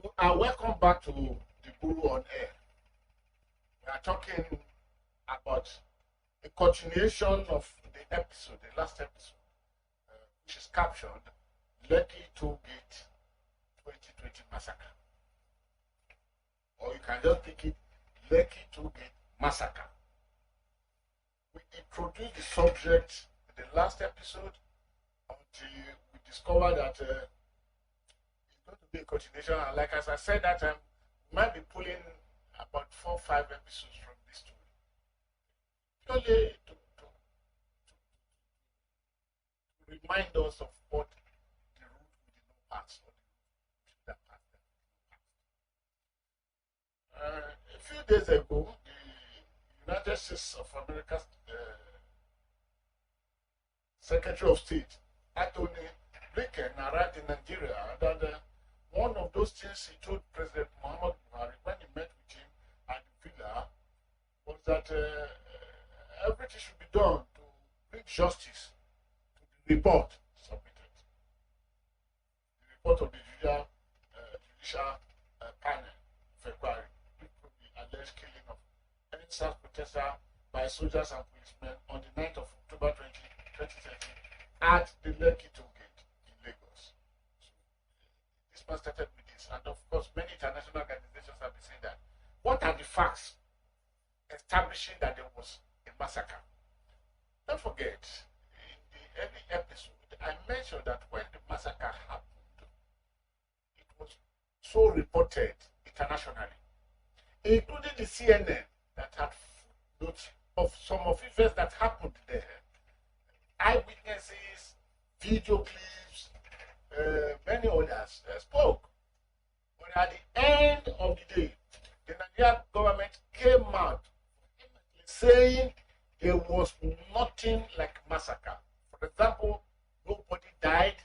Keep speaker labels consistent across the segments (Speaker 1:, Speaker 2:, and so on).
Speaker 1: Welcome back to the Guru on Air. We are talking about a continuation of the episode, the last episode, which is captioned Lekki Tollgate 2020 Massacre. Or you can just pick it Lekki Tollgate Massacre. We introduced the subject in the last episode until we discovered that it's going to be a continuation. And like as I said that time, we might be pulling about 4 or 5 episodes from this story. Purely to remind us of what the route we did not pass or the route that passed. A few days ago, the United States of America's Secretary of State, Anthony Blinken, arrived in Nigeria, and one of those things he told President Muhammad Buhari when he met with him at the villa was that everything should be done to bring justice to the report submitted. The report of the judicial panel of inquiry, which could be alleged killing of NSAS protester by soldiers and policemen on the 9th of October 2013 at the Lekki Tollgate in Lagos. So, this man started with this, and of course, many international organizations have been saying that. What are the facts establishing that there was a massacre? Don't forget, in the early episode, I mentioned that when the massacre happened, it was so reported internationally, including the CNN that had notes of some of events that happened there. Eyewitnesses, video clips, many others spoke. But at the end of the day, the Nigerian government came out saying there was nothing like massacre. For example, nobody died,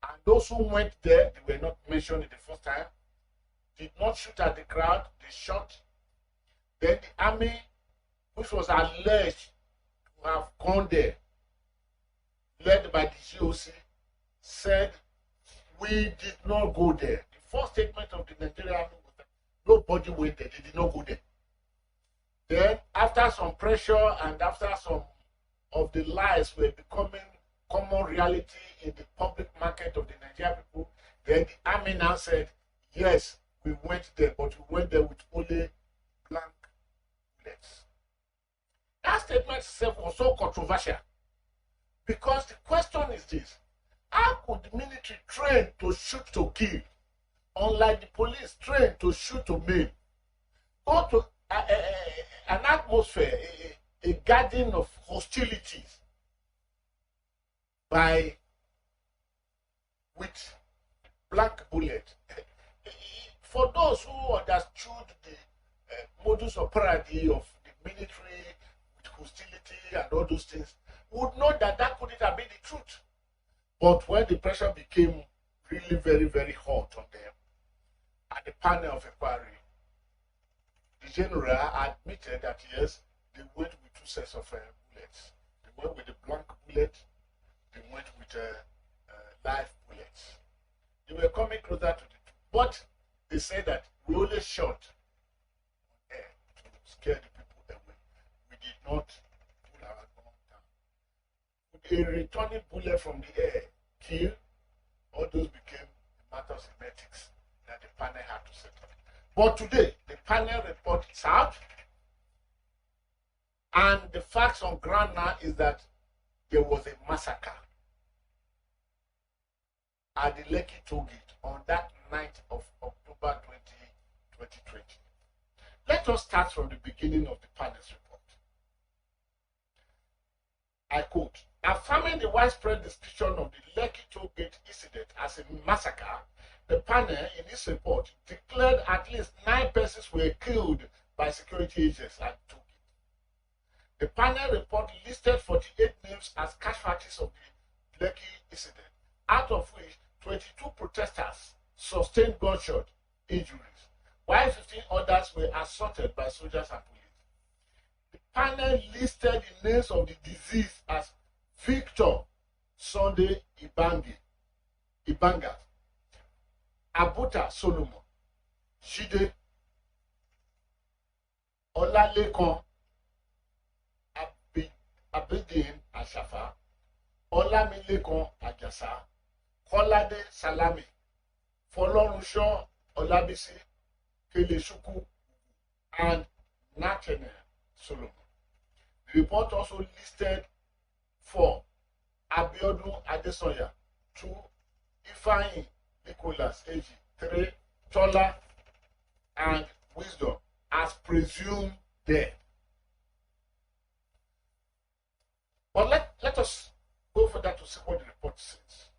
Speaker 1: and those who went there, they were not mentioned the first time, did not shoot at the crowd, they shot. Then the army, which was alleged to have gone there, led by the GOC, said, we did not go there. The first statement of the Nigerian army was that nobody went there, they did not go there. Then, after some pressure and after some of the lies were becoming common reality in the public market of the Nigerian people, then the army now said, yes, we went there, but we went there with only blank bullets. That statement itself was so controversial because the question is this: how could the military train to shoot to kill, unlike the police trained to shoot to maim, go to an atmosphere, a garden of hostilities with blank bullet? For those who understood the modus operandi of the military with hostility and all those things, would know that that couldn't have been the truth. But when the pressure became really very, very hot on them, at the panel of inquiry, the general admitted that yes, they went with 2 sets of bullets. They went with the blank bullet, they went with live bullets. They were coming closer to the truth. But they said that we only shot on air to scare the people away. We did not pull our gun down. Would a returning bullet from the air kill? All those became a matter of semantics that the panel had to settle. But today, the panel report is out, and the facts on ground now is that there was a massacre at the Lekki Tollgate on that 9th of October 2020. Let us start from the beginning of the panel's report. I quote, affirming the widespread description of the Lekki Tollgate incident as a massacre, the panel in its report declared at least 9 persons were killed by security agents at Tollgate. The panel report listed 48 names as casualties of the Lekki incident, out of which 22 protesters sustained gunshot injuries, while 15 others were assaulted by soldiers and police. The panel listed the names of the deceased as Victor Sunday Ibanga, Abuta Solomon, Jide, Olalekan, Abidin Ashafa, Olamilekan Ajasa, Kolade Salami, Folorunsho Olabisi, Keleshuku, and Nathaniel Solomon. The report also listed 4 Abiodun Adesoya, 2 Ifeanyi Nicholas Eji, 3 Tola and Wisdom as presumed dead. But let us go further to see what the report says.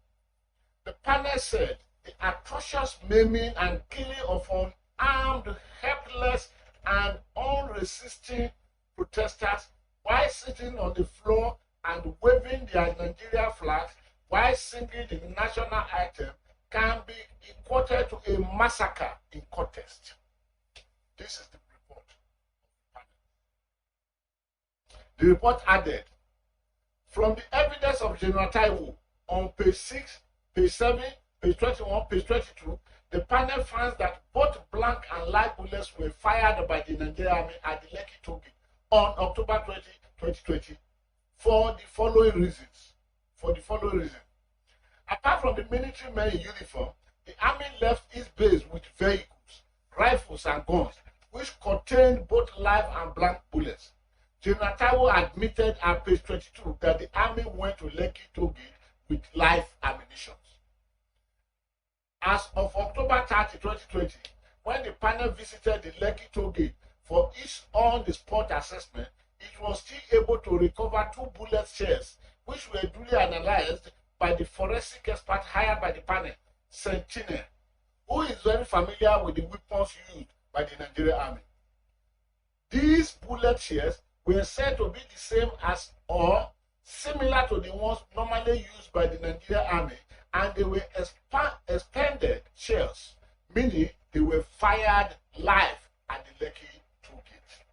Speaker 1: The panel said the atrocious maiming and killing of unarmed, helpless, and unresisting protesters while sitting on the floor and waving their Nigerian flags while singing the national anthem can be equated to a massacre in contest. This is the report. The report added, from the evidence of General Taiwo on page 6, page 7, page 21, page 22, the panel finds that both blank and live bullets were fired by the Nigerian Army at the Lekki Tollgate on October 20, 2020 for the following reasons. Apart from the military men in uniform, the army left its base with vehicles, rifles, and guns, which contained both live and blank bullets. General Taiwo admitted at page 22 that the army went to Lekki Tollgate with live ammunition. As of October 30, 2020, when the panel visited the Lekki Tollgate for its on-the-spot assessment, it was still able to recover 2 bullet shells, which were duly analyzed by the forensic expert hired by the panel, Sentinel, who is very familiar with the weapons used by the Nigerian Army. These bullet shells were said to be the same as or similar to the ones normally used by the Nigerian Army, and they were expanded shells, meaning they were fired live at the Lekki Tollgate.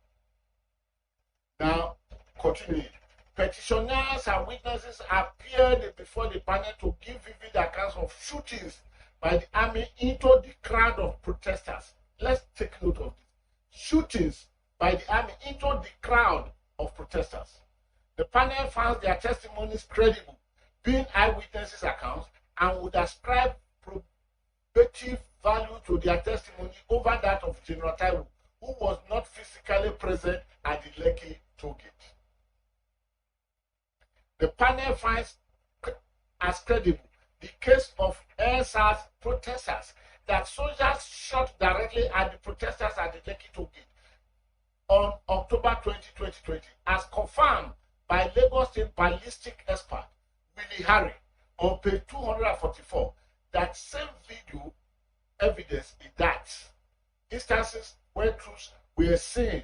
Speaker 1: Now, continuing. Petitioners and witnesses appeared before the panel to give vivid accounts of shootings by the army into the crowd of protesters. Let's take note of this. Shootings by the army into the crowd of protesters. The panel found their testimonies credible, being eyewitnesses' accounts, and would ascribe probative value to their testimony over that of General Taiwo, who was not physically present at the Lekki Tollgate. The panel finds as credible the case of NSAS protesters that soldiers shot directly at the protesters at the Lekki Tollgate on October 20, 2020, as confirmed by Lagos State ballistic expert Willie Harry on page 244. That same video evidence is that instances where troops were seen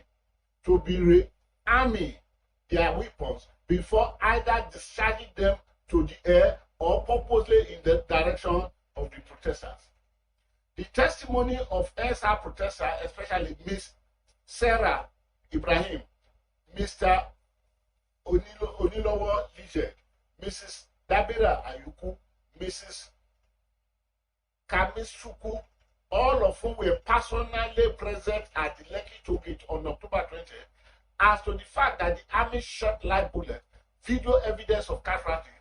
Speaker 1: to be rearming their weapons before either discharging them to the air or purposely in the direction of the protesters. The testimony of NSA protesters, especially Miss Sarah Ibrahim, Mr. Onilowo Lige, Mrs. Dabira Ayuku, Mrs. Kamisuku, all of whom were personally present at the Lekki Tollgate on October 20, as to the fact that the army shot live bullets, video evidence of casualties,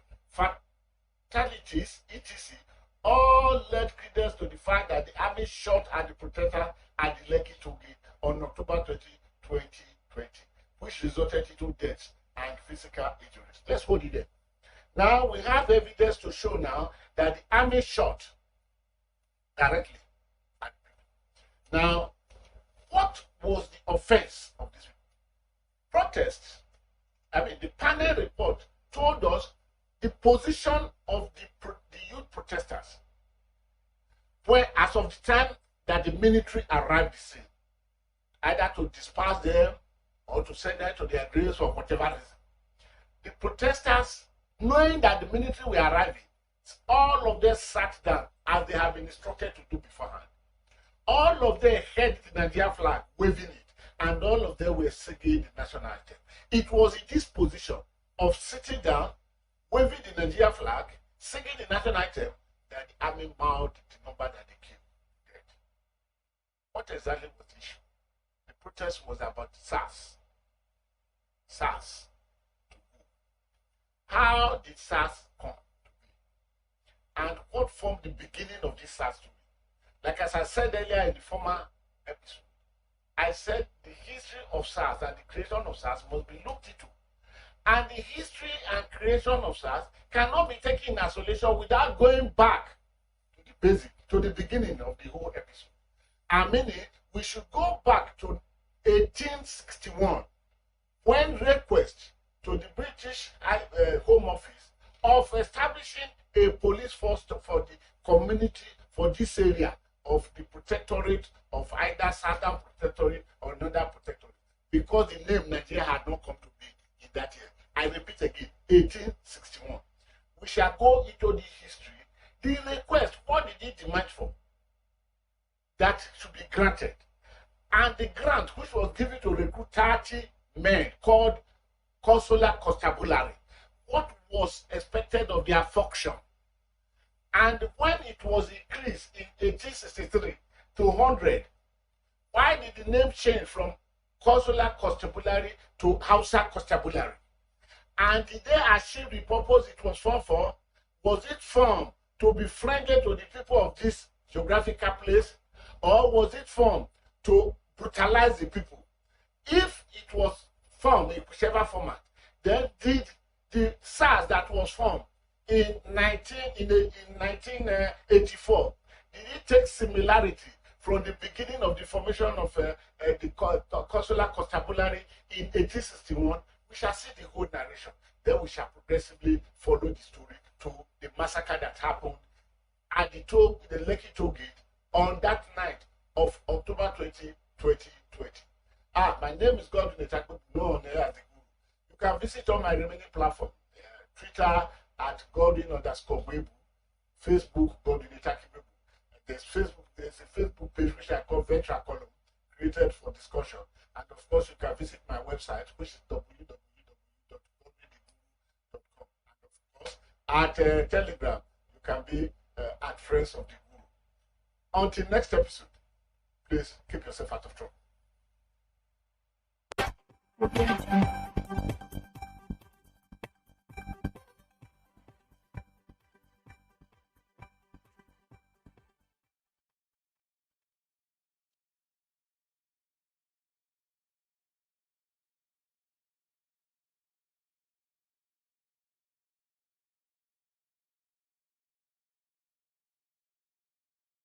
Speaker 1: fatalities, etc., all led credence to the fact that the army shot at the protesters at the Lekki Tollgate on October 20, 2020, which resulted into deaths and physical injuries. Let's hold it there. Now we have evidence to show now that the army shot directly at people. Now, what was the offense of this protest? The panel report told us the position of the youth protesters, where as of the time that the military arrived the scene, either to disperse them or to send them to their graves for whatever reason. The protesters, knowing that the military were arriving, all of them sat down as they have been instructed to do beforehand. All of them held the Nigerian flag, waving it, and all of them were singing the national anthem. It was in this position of sitting down, waving the Nigerian flag, singing the national anthem, that the army mouthed the number that they killed. what exactly was the issue? The protest was about SARS. SARS. How did SARS come to be? And what formed the beginning of this SARS to be? Like as I said earlier in the former episode, I said the history of SARS and the creation of SARS must be looked into. And the history and creation of SARS cannot be taken in isolation without going back to the basic, to the beginning of the whole episode. I mean, we should go back to 1861 when request to the British Home Office of establishing a police force for the community for this area of the protectorate of either Southern Protectorate or another protectorate, because the name Nigeria had not come to be in that year. I repeat again, 1861. We shall go into the history. The request, what did he demand for? That should be granted. And the grant, which was given to recruit 30 men, called consular constabulary, what was expected of their function? And when it was increased in 1863 to 100, why did the name change from consular constabulary to Hausa constabulary? And did they achieve the purpose it was formed for? Was it formed to be friendly to the people of this geographical place? Or was it formed to brutalize the people? If it was formed in whichever format, then did the SARS that was formed in 1984, did it take similarity from the beginning of the formation of the consular constabulary in 1861? We shall see the whole narration. Then we shall progressively follow the story to the massacre that happened at the Lekki Tollgate on that night of October 20, 2020. My name is Godwin, Etakibuebu, known on air as the Guru. You can visit all my remaining platforms, Twitter at Godwin_Webu, Facebook Godwin Etakibuebu. There's a Facebook page which I call Venture Column, created for discussion. And of course, you can visit my website, which is www.godwin.com. And of course, at Telegram, you can be at Friends of the Guru. Until next episode, please keep yourself out of trouble.